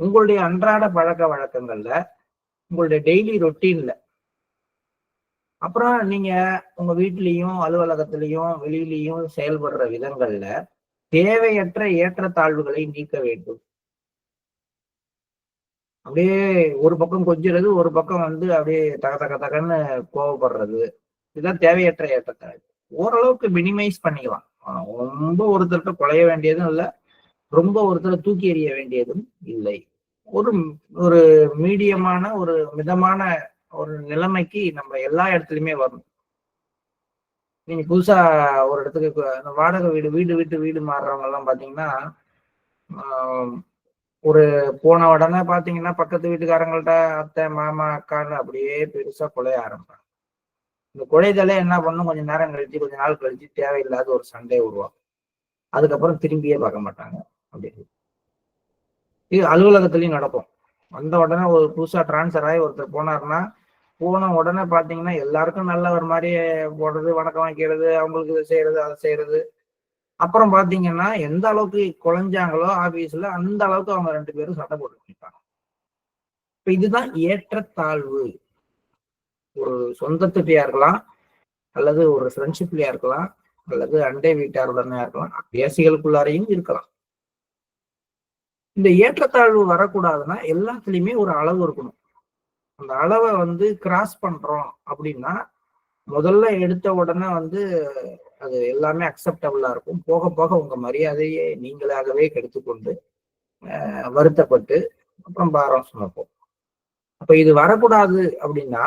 Speaker 1: உங்களுடைய அன்றாட பழக்க வழக்கங்கள்ல, உங்களுடைய டெய்லி ரொட்டீன்ல, அப்புறம் நீங்க உங்க வீட்லயும் அலுவலகத்திலையும் வெளியிலையும் செயல்படுற விதங்கள்ல தேவையற்ற ஏற்றத்தாழ்வுகளை நீக்க வேண்டும். அப்படியே ஒரு பக்கம் கொஞ்சிறது, ஒரு பக்கம் அப்படியே தகன்னு கோவப்படுறது, இதுதான் தேவையற்ற ஏற்றத்தாழ்வு. ஓரளவுக்கு மினிமைஸ் பண்ணிக்கலாம். ரொம்ப ஒருத்தர்கிட்ட குலைய வேண்டியதும் இல்லை, ரொம்ப ஒருத்தரை தூக்கி எறிய வேண்டியதும் இல்லை. ஒரு மீடியமான ஒரு மிதமான ஒரு நிலைமைக்கு நம்ம எல்லா இடத்துலயுமே வரணும். நீங்க புதுசா ஒரு இடத்துக்கு வாடகை வீடு விட்டு வீடு மாறுறவங்க எல்லாம் பாத்தீங்கன்னா, ஒரு போன உடனே பாத்தீங்கன்னா பக்கத்து வீட்டுக்காரங்கள்ட்ட அத்தை மாமா அக்கான்னு அப்படியே பெருசா குலைய ஆரம்பிப்பாங்க. இந்த குலைதலே என்ன பண்ணும், கொஞ்ச நேரம் கழிச்சு கொஞ்ச நாள் கழிச்சு தேவையில்லாத ஒரு சண்டை உருவாகும். அதுக்கப்புறம் திரும்பியே பார்க்க மாட்டாங்க. அப்படின்னு இது அலுவலகத்திலையும் நடக்கும். வந்த உடனே ஒரு புதுசா டிரான்ஸ்ஃபர் ஆகி ஒருத்தர் போனாருன்னா, போன உடனே பாத்தீங்கன்னா எல்லாருக்கும் நல்ல ஒரு மாதிரி போடுறது, வணக்கம் வைக்கிறது, அவங்களுக்கு இதை செய்யறது அதை செய்யறது. அப்புறம் பாத்தீங்கன்னா எந்த அளவுக்கு குறைஞ்சாங்களோ ஆபீஸ்ல, அந்த அளவுக்கு அவங்க 2 பேரும் சண்டை போட்டுருப்பாங்க. இப்ப இதுதான் ஏற்றத்தாழ்வு. ஒரு சொந்தத்துட்டையா இருக்கலாம், அல்லது ஒரு ஃப்ரெண்ட்ஷிப்லயா இருக்கலாம், அல்லது அண்டை வீட்டாருடனே இருக்கலாம், பேசிகளுக்குள்ளாரையும் இருக்கலாம். இந்த ஏற்றத்தாழ்வு வரக்கூடாதுன்னா எல்லாத்துலயுமே ஒரு அளவு இருக்கணும். அந்த அளவை கிராஸ் பண்றோம் அப்படின்னா, முதல்ல எடுத்த உடனே அது எல்லாமே அக்செப்டபிளா இருக்கும். போக போக உங்க மரியாதையை நீங்களாகவே கெடுத்துக்கொண்டு வருத்தப்பட்டு அப்புறம் பாரம் சுமப்போம். அப்ப இது வரக்கூடாது அப்படின்னா,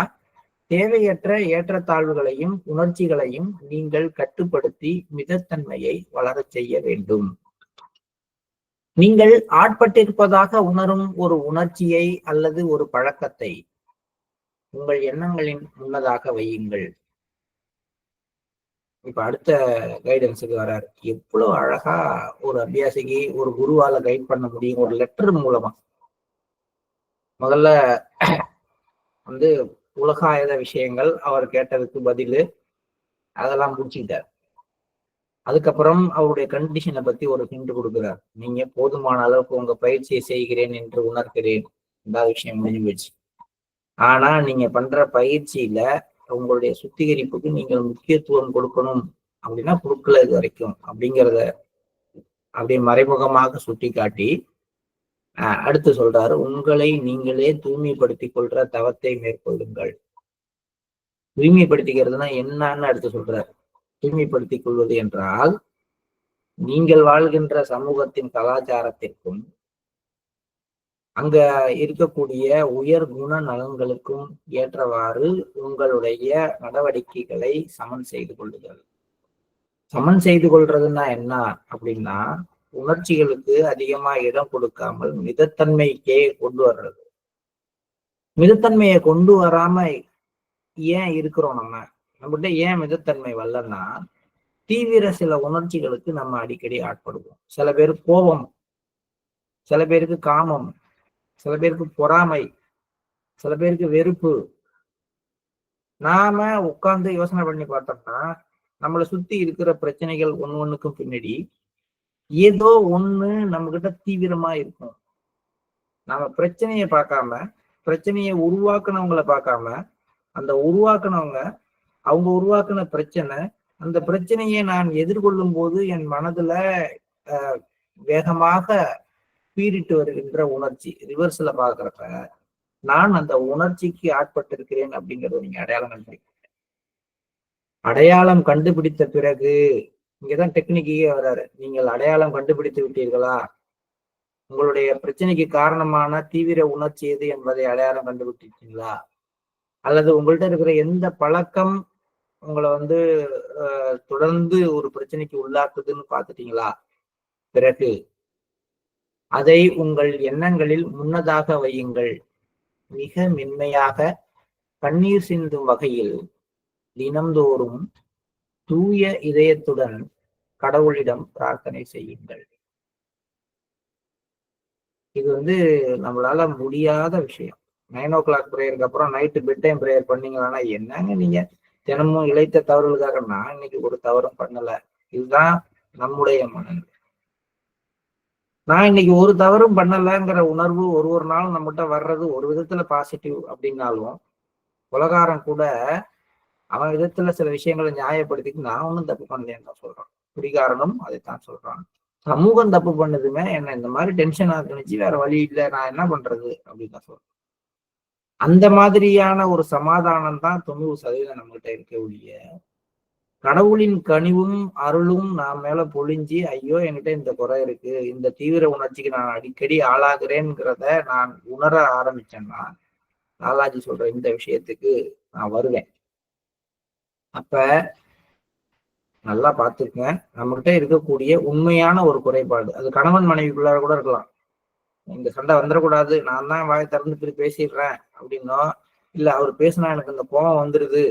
Speaker 1: தேவையற்ற ஏற்றத்தாழ்வுகளையும் உணர்ச்சிகளையும் நீங்கள் கட்டுப்படுத்தி மிதத்தன்மையை வளரச் செய்ய வேண்டும். நீங்கள் ஆட்பட்டிருப்பதாக உணரும் ஒரு உணர்ச்சியை அல்லது ஒரு பழக்கத்தை உங்கள் எண்ணங்களின் முன்னதாக வையுங்கள். இப்ப அடுத்த கைடன்ஸுக்கு வராரு. எவ்வளவு அழகா ஒரு அபியாசிக்கு ஒரு குருவால கைட் பண்ண முடியும், ஒரு லெட்டர் மூலமா. முதல்ல உலகாயத விஷயங்கள் அவர் கேட்டதுக்கு பதிலு அதெல்லாம் முடிச்சுக்கிட்டார். அதுக்கப்புறம் அவருடைய கண்டிஷனை பத்தி ஒரு ஹிண்ட் கொடுக்குறார். நீங்க போதுமான அளவுக்கு உங்க பயிற்சியை செய்கிறேன் என்று உணர்கிறேன், இந்த விஷயம் முடிஞ்சு போச்சு. ஆனா நீங்க பண்ற பயிற்சியில உங்களுடைய சுத்திகரிப்புக்கு நீங்கள் முக்கியத்துவம் கொடுக்கணும் அப்படின்னா கொடுக்கல இது வரைக்கும் அப்படிங்கிறத அப்படியே மறைமுகமாக சுட்டி காட்டி, அடுத்து சொல்றாரு, உங்களை நீங்களே தூய்மைப்படுத்திக் கொள்ற தவத்தை மேற்கொள்ளுங்கள். தூய்மைப்படுத்திக்கிறதுனா என்னன்னு அடுத்து சொல்றாரு. தூய்மைப்படுத்திக் கொள்வது என்றால் நீங்கள் வாழ்கின்ற சமூகத்தின் கலாச்சாரத்திற்கும் அங்க இருக்கக்கூடிய உயர் குண நலன்களுக்கும் ஏற்றவாறு உங்களுடைய நடவடிக்கைகளை சமன் செய்து கொள்ளுதல். சமன் செய்து கொள்றதுன்னா என்ன அப்படின்னா, உணர்ச்சிகளுக்கு அதிகமா இடம் கொடுக்காமல் மிதத்தன்மைக்கே கொண்டு வர்றது. மிதத்தன்மையை கொண்டு வராம ஏன் இருக்கிறோம்? நம்மகிட்ட ஏன் மிதத்தன்மை வரலன்னா, தீவிர சில உணர்ச்சிகளுக்கு நம்ம அடிக்கடி ஆட்படுவோம். சில பேருக்கு கோபம், சில பேருக்கு காமம், சில பேருக்கு பொறாமை, சில பேருக்கு வெறுப்பு. நாம உட்கார்ந்து யோசனை பண்ணி பார்த்தோம்னா, நம்மளை சுத்தி இருக்கிற பிரச்சனைகள் ஒண்ணுக்கும் பின்னாடி ஏதோ ஒண்ணு நம்ம கிட்ட தீவிரமா இருக்கும். நாம பிரச்சனையை பார்க்காம, பிரச்சனையை உருவாக்குனவங்களை பார்க்காம, அந்த உருவாக்குனவங்க அவங்க உருவாக்குன பிரச்சனை, அந்த பிரச்சனையை நான் எதிர்கொள்ளும் போது என் மனதுல வேகமாக பீறிட்டு வருகின்ற உணர்ச்சி ரிவர்ஸ்ல பாக்குறப்ப நான் அந்த உணர்ச்சிக்கு ஆட்பட்டிருக்கிறேன் அப்படிங்கறத நீங்க அடையாளம் கண்டுபிடிக்க. அடையாளம் கண்டுபிடித்த பிறகு இங்கதான் டெக்னிக்கே வர்றாரு. நீங்கள் அடையாளம் கண்டுபிடித்து விட்டீர்களா? உங்களுடைய பிரச்சனைக்கு காரணமான தீவிர உணர்ச்சி எது என்பதை அடையாளம் கண்டுபிடிச்சிங்களா? அல்லது உங்கள்கிட்ட இருக்கிற எந்த பழக்கம் உங்களை தொடர்ந்து ஒரு பிரச்சனைக்கு உள்ளாக்குதுன்னு பார்த்துட்டீங்களா? பிறகு அதை உங்கள் எண்ணங்களில் முன்னதாக வையுங்கள். மிக மென்மையாக கண்ணீர் சிந்தும் வகையில் தினந்தோறும் தூய இதயத்துடன் கடவுளிடம் பிரார்த்தனை செய்யுங்கள். இது நம்மளால முடியாத விஷயம். 9 o'clock பிரேயருக்கு அப்புறம் நைட்டு பெட் டைம் பிரேயர் பண்ணீங்களா? என்னங்க நீங்க தினமும் இழைத்த தவறுகளுக்காக நான் இன்னைக்கு ஒரு தவறும் பண்ணல. இதுதான் நம்முடைய மனநிலை. நான் இன்னைக்கு ஒரு தவறும் பண்ணலங்கிற உணர்வு ஒரு நாளும் நம்மகிட்ட வர்றது ஒரு விதத்துல பாசிட்டிவ் அப்படின்னாலும், உலகாரம் கூட அவன் விதத்துல சில விஷயங்களை நியாயப்படுத்திட்டு நான் ஒன்றும் தப்பு பண்ணலன்னு தான் சொல்றான். குடிகாரனும் அதைத்தான் சொல்றான். சமூகம் தப்பு பண்ணதுமே என்ன இந்த மாதிரி டென்ஷன் ஆகுனுச்சு, வேற வழி இல்லை, நான் என்ன பண்றது அப்படின்னு தான் சொல்றேன். அந்த மாதிரியான ஒரு சமாதானம் தான் 90% நம்மகிட்ட இருக்கக்கூடிய கடவுளின் கனிவும் அருளும் நான் மேல பொழிஞ்சு, ஐயோ என்கிட்ட இந்த குறை இருக்கு, இந்த தீவிர உணர்ச்சிக்கு நான் அடிக்கடி ஆளாகிறேங்கிறத நான் உணர ஆரம்பிச்சேன்னா லாலாஜி சொல்ற இந்த விஷயத்துக்கு நான் வருவேன். அப்ப நல்லா பார்த்துக்கங்க, நம்மகிட்ட இருக்கக்கூடிய உண்மையான ஒரு குறைபாடு, அது கணவன் மனைவிக்குள்ளார கூட இருக்கலாம். இந்த சண்டை வந்துடக்கூடாது, நான் தான் வாயை திறந்து பேசிடுறேன் அப்படின்னோ, இல்ல அவர் பேசினா எனக்கு இந்த கோபம் வந்துருது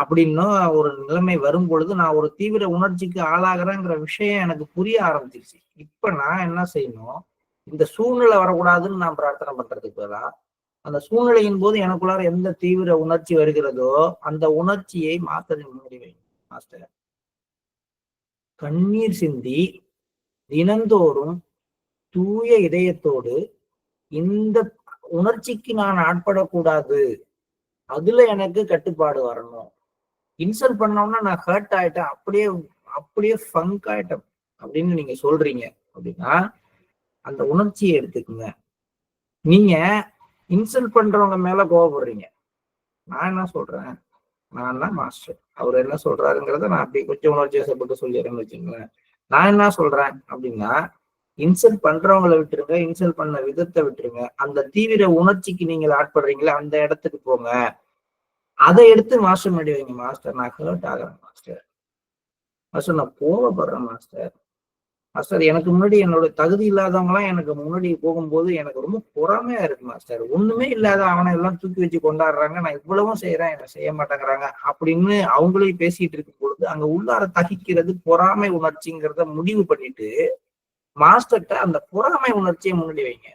Speaker 1: அப்படின்னும் ஒரு நிலைமை வரும் பொழுது நான் ஒரு தீவிர உணர்ச்சிக்கு ஆளாகிறேங்கிற விஷயம் எனக்கு புரிய ஆரம்பிச்சிருச்சு. இப்ப நான் என்ன செய்யணும், இந்த சூழ்நிலை வரக்கூடாதுன்னு நான் பிரார்த்தனை பண்றதுக்கு பதிலா அந்த சூழ்நிலையின் போது எனக்குள்ளார எந்த தீவிர உணர்ச்சி வருகிறதோ அந்த உணர்ச்சியை மாத்தது முன்னாடி வைங்க. மாஸ்டர், கண்ணீர் சிந்தி தினந்தோறும் தூய இதயத்தோடு இந்த உணர்ச்சிக்கு நான் ஆட்படக்கூடாது, அதுல எனக்கு கட்டுப்பாடு வரணும். இன்சல்ட் பண்ணோம்னா நான் ஹர்ட் ஆயிட்டேன், அப்படியே ஃபங்க் ஆயிட்டேன் அப்படின்னு நீங்க சொல்றீங்க அப்படின்னா அந்த உணர்ச்சியை எடுத்துக்குங்க. நீங்க இன்சல்ட் பண்றவங்க மேல கோவப்படுறீங்க. நான் என்ன சொல்றேன், நான் தான் மாஸ்டர், அவர் என்ன சொல்றாருங்கிறத நான் அப்படி கொஞ்சம் உணர்ச்சி வசப்பட்டு சொல்லிடுறேன்னு வச்சுங்களேன். நான் என்ன சொல்றேன் அப்படின்னா, இன்சல்ட் பண்றவங்களை விட்டுருங்க, இன்சல்ட் பண்ண விதத்தை விட்டுருங்க. அந்த தீவிர உணர்ச்சிக்கு நீங்கள் ஆட்படுறீங்களா அந்த இடத்துக்கு போங்க. அதை எடுத்து மாஸ்டர் முன்னாடி வைங்க. மாஸ்டர், நான் ஹர்ட் ஆகிறேன் மாஸ்டர், மாஸ்டர் நான் கோவப்படுறேன் மாஸ்டர், மாஸ்டர் எனக்கு முன்னாடி என்னோட தகுதி இல்லாதவங்களாம் எனக்கு முன்னாடி போகும்போது எனக்கு ரொம்ப பொறாமையா இருக்கு மாஸ்டர், ஒண்ணுமே இல்லாத அவனை எல்லாம் தூக்கி வச்சு கொண்டாடுறாங்க, நான் இவ்வளவும் செய்யறேன் என்ன செய்ய மாட்டேங்கிறாங்க அப்படின்னு அவங்களையும் பேசிட்டு இருக்கும் பொழுது அங்க உள்ளார தகிக்கிறது பொறாமை உணர்ச்சிங்கிறத முடிவு பண்ணிட்டு மாஸ்டர்கிட்ட அந்த பொறாமை உணர்ச்சியை முன்னாடி வைங்க.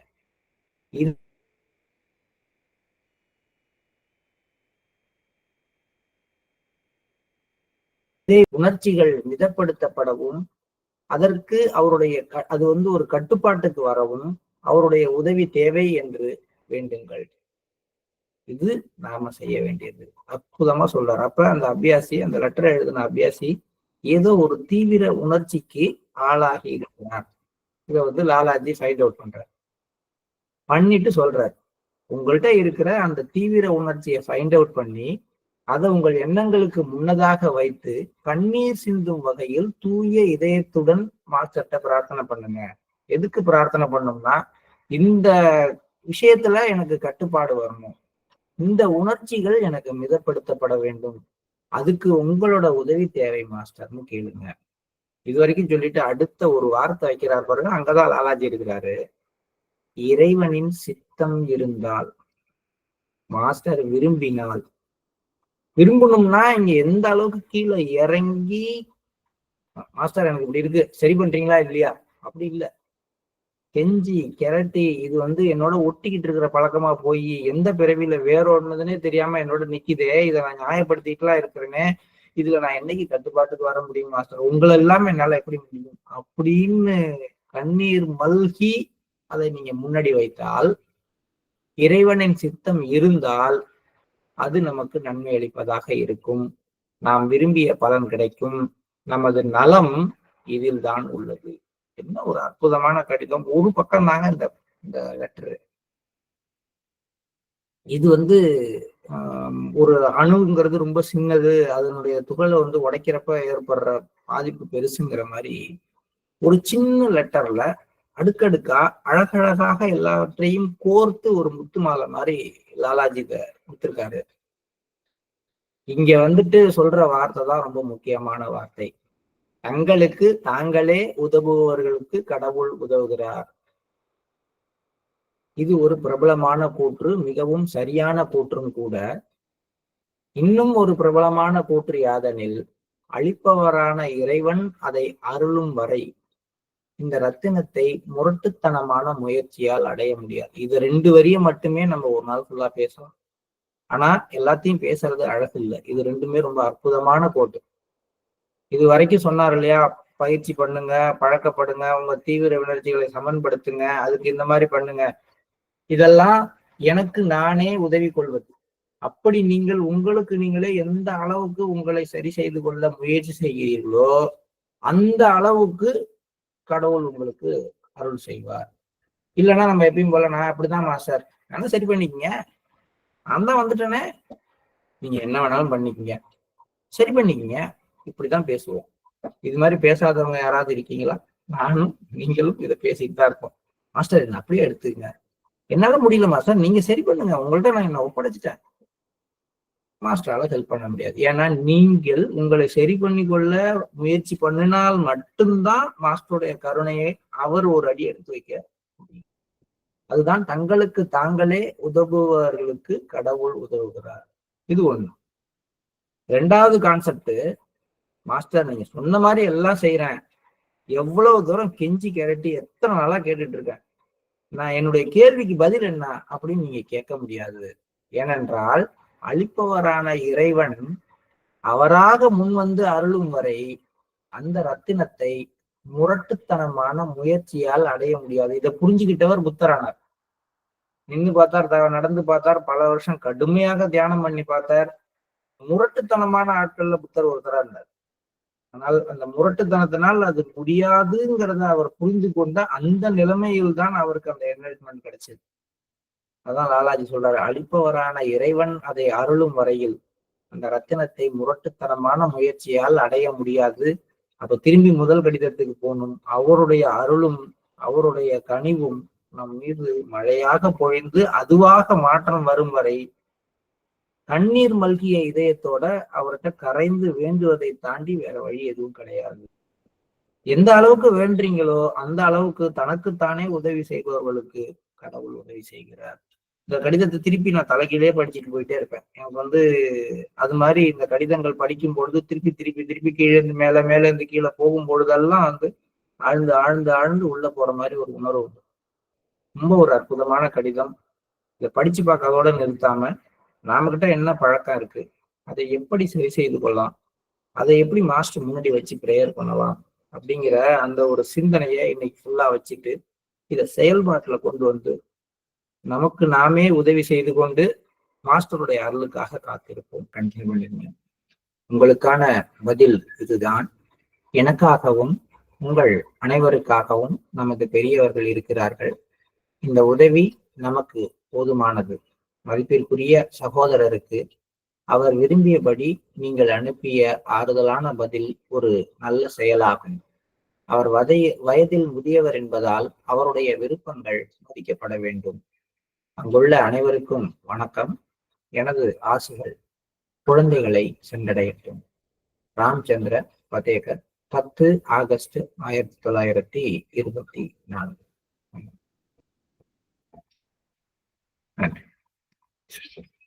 Speaker 1: உணர்ச்சிகள் மிதப்படுத்தப்படவும் அதற்கு அவருடைய அது ஒரு கட்டுப்பாட்டுக்கு வரவும் அவருடைய உதவி தேவை என்று வேண்டுங்கள். இது நாம செய்ய வேண்டியது. அற்புதமா சொல்றாரு. அப்ப அந்த அபியாசி, அந்த லெட்டரை எழுதின அபியாசி ஏதோ ஒரு தீவிர உணர்ச்சிக்கு ஆளாகி இருக்கிறார். இதை லாலாஜி ஃபைண்ட் அவுட் பண்றார். பண்ணிட்டு சொல்றாரு, உங்கள்கிட்ட இருக்கிற அந்த தீவிர உணர்ச்சியை ஃபைண்ட் அவுட் பண்ணி அதை உங்கள் எண்ணங்களுக்கு முன்னதாக வைத்து கண்ணீர் சிந்தும் வகையில் தூய இதயத்துடன் மாஸ்டர்ட்ட பிரார்த்தனை பண்ணுங்க. எதுக்கு பிரார்த்தனை பண்ணோம்னா, இந்த விஷயத்துல எனக்கு கட்டுப்பாடு வரணும், இந்த உணர்ச்சிகள் எனக்கு மிதப்படுத்தப்பட வேண்டும், அதுக்கு உங்களோட உதவி தேவை மாஸ்டர்னு கேளுங்க. இது வரைக்கும் சொல்லிட்டு அடுத்த ஒரு வார்த்தை வைக்கிறார் பாருங்க, அங்கதான் லாலாஜி இருக்கிறாரு. இறைவனின் சித்தம் இருந்தால், மாஸ்டர் விரும்பினால், விரும்பணும்னா இங்க எந்த அளவுக்கு கீழே இறங்கி மாஸ்டர் எனக்கு இப்படி இருக்கு சரி பண்றீங்களா இல்லையா அப்படி இல்ல, கெஞ்சி கிரட்டி இது என்னோட ஒட்டிக்கிட்டு இருக்கிற பழக்கமா போய் எந்த பிறவியில வேறொன்னதுன்னே தெரியாம என்னோட நிக்குதே, இதை நான் நியாயப்படுத்திட்டுலாம் இருக்கிறேனே, இதுல நான் என்னைக்கு கட்டுப்பாட்டுக்கு வர முடியும் மாஸ்டர், உங்களை எல்லாம் என்னால எப்படி முடியும் அப்படின்னு கண்ணீர் மல்கி அதை நீங்க முன்னாடி வைத்தால், இறைவனின் சித்தம் இருந்தால் அது நமக்கு நன்மை அளிப்பதாக இருக்கும், நாம் விரும்பிய பலன் கிடைக்கும், நமது நலம் இதில் தான் உள்ளது. என்ன ஒரு அற்புதமான கடிதம். ஒரு பக்கம் தாங்க இந்த லெட்டரு. இது ஒரு அணுங்கிறது ரொம்ப சின்னது, அதனுடைய துகளை உடைக்கிறப்ப ஏற்படுற பாதிப்பு பெருசுங்கிற மாதிரி ஒரு சின்ன லெட்டர்ல அடுக்கடுக்கா அழகழகாக எல்லாவற்றையும் கோர்த்து ஒரு முத்து மாலை மாதிரி லாலாஜி கொடுத்திருக்காரு. இங்க சொல்ற வார்த்தை தான் ரொம்ப முக்கியமான வார்த்தை. தங்களுக்கு தாங்களே உதவுபவர்களுக்கு கடவுள் உதவுகிறார். இது ஒரு பிரபலமான கூற்று, மிகவும் சரியான கூற்றும் கூட. இன்னும் ஒரு பிரபலமான கூற்று யாதெனில், அளிப்பவரான இறைவன் அதை அருளும் வரை இந்த ரத்தினத்தை முரட்டுத்தனமான முயற்சியால் அடைய முடியாது. இது 2 வரியை மட்டுமே நம்ம ஒரு நாள் ஃபுல்லா பேசலாம். ஆனா எல்லாத்தையும் பேசுறது அழகு இல்லை. இது 2மே ரொம்ப அற்புதமான கோட்டு. இது வரைக்கும் சொன்னார் இல்லையா, பயிற்சி பண்ணுங்க, பழக்கப்படுங்க, உங்க தீவிர உணர்ச்சிகளை சமன்படுத்துங்க, அதுக்கு இந்த மாதிரி பண்ணுங்க, இதெல்லாம் எனக்கு நானே உதவி கொள்வது. அப்படி நீங்கள் உங்களுக்கு நீங்களே எந்த அளவுக்கு உங்களை சரி செய்து கொள்ள முயற்சி செய்கிறீர்களோ அந்த அளவுக்கு கடவுள் உங்களுக்கு அருள் செய்வார். இல்லைன்னா நம்ம எப்பயும் போல நான் அப்படிதான் மாஸ்டர், நான் சரி பண்ணிக்கங்க, நான் தான் வந்துட்டேனே, நீங்க என்ன வேணாலும் பண்ணிக்கங்க, சரி பண்ணிக்கங்க, இப்படிதான் பேசுவோம். இது மாதிரி பேசாதவங்க யாராவது இருக்கீங்களா? நானும் நீங்களும் இதை பேசிட்டு தான் இருக்கோம். மாஸ்டர் என்ன அப்படியே எடுத்துக்கங்க, என்னால முடியல மாஸ்டர், நீங்க சரி பண்ணுங்க, உங்கள்ட்ட நான் என்ன ஒப்படைச்சிட்டேன், மாஸ்டரால ஹெல்ப் பண்ண முடியாது. ஏன்னா நீங்கள் உங்களை சரி பண்ணி கொள்ள முயற்சி பண்ணினால் மட்டும்தான் மாஸ்டருடைய கருணையை அவர் ஒரு அடி எடுத்து வைக்க முடியும். அதுதான் தங்களுக்கு தாங்களே உதவுபவர்களுக்கு கடவுள் உதவுகிறார். இது ஒண்ணு. 2வது கான்செப்ட், மாஸ்டர் நீங்க சொன்ன மாதிரி எல்லாம் செய்யறேன், எவ்வளவு தூரம் கெஞ்சி கேரட்டி எத்தனை நாளா கேட்டுட்டு இருக்கேன், நான் என்னுடைய கேள்விக்கு பதில் என்ன அப்படின்னு நீங்க கேட்க முடியாது. ஏனென்றால் அளிப்பவரான இறைவன் அவராக முன் அருளும் வரை அந்த ரத்தினத்தை முரட்டுத்தனமான முயற்சியால் அடைய முடியாது. இதை புரிஞ்சுக்கிட்டவர் புத்தரானார். நின்று பார்த்தார், நடந்து பார்த்தார், பல வருஷம் கடுமையாக தியானம் பண்ணி பார்த்தார். முரட்டுத்தனமான ஆட்கள்ல புத்தர் ஒருத்தரா இருந்தார். ஆனால் அந்த முரட்டுத்தனத்தினால் அது முடியாதுங்கிறத அவர் புரிந்து கொண்ட அந்த நிலைமையில் தான் அவருக்கு அந்த என்லைட்மெண்ட் கிடைச்சது. அதான் லாலாஜி சொல்றாரு, அளிப்பவரான இறைவன் அதை அருளும் வரையில் அந்த ரத்தினத்தை முரட்டுத்தனமான முயற்சியால் அடைய முடியாது. அப்ப திரும்பி முதல் கடிதத்துக்கு போகணும். அவருடைய அருளும் அவருடைய கனிவும் நம் மீது மழையாக பொழிந்து அதுவாக மாற்றம் வரும் வரை கண்ணீர் மல்கிய இதயத்தோட அவர்கிட்ட கரைந்து வேண்டுவதை தாண்டி வேற வழி எதுவும் கிடையாது. எந்த அளவுக்கு வேண்டீங்களோ அந்த அளவுக்கு தனக்குத்தானே உதவி செய்பவர்களுக்கு கடவுள் உதவி செய்கிறார். இந்த கடிதத்தை திருப்பி நான் தலைகீழே படிச்சுட்டு போயிட்டே இருப்பேன். எனக்கு அது மாதிரி இந்த கடிதங்கள் படிக்கும் பொழுது திருப்பி திருப்பி திருப்பி கீழே இருந்து மேல மேல இருந்து கீழே போகும் பொழுதெல்லாம் ஆழ்ந்து ஆழ்ந்து ஆழ்ந்து உள்ள போற மாதிரி ஒரு உணர்வு உண்டு. ரொம்ப ஒரு அற்புதமான கடிதம். இதை படிச்சு பார்க்கறதோட நிறுத்தாம நாம கிட்ட என்ன பழக்கம் இருக்கு, அதை எப்படி சரி செய்து கொள்ளலாம், அதை எப்படி மாஸ்டர் முன்னாடி வச்சு ப்ரேயர் பண்ணலாம் அப்படிங்கிற அந்த ஒரு சிந்தனையை இன்னைக்கு ஃபுல்லா வச்சுட்டு இதை செயல்பாட்டுல கொண்டு வந்து நமக்கு நாமே உதவி செய்து கொண்டு மாஸ்டருடைய அருளுக்காக காத்திருப்போம். கண்டினியூ பண்ணிருங்க. உங்களுக்கான பதில் இதுதான். எனக்காகவும் உங்கள் அனைவருக்காகவும் நமது பெரியவர்கள் இருக்கிறார்கள். இந்த உதவி நமக்கு போதுமானது. மதிப்பிற்குரிய சகோதரருக்கு அவர் விரும்பியபடி நீங்கள் அனுப்பிய ஆறுதலான பதில் ஒரு நல்ல செயலாகும். அவர் வயதில் முதியவர் என்பதால் அவருடைய விருப்பங்கள் மதிக்கப்பட வேண்டும். அங்குள்ள அனைவருக்கும் வணக்கம். எனது ஆசைகள் குழந்தைகளை சென்றடையட்டும். ராம்சந்திர பதேகர், 10 ஆகஸ்ட் 1924. நன்றி.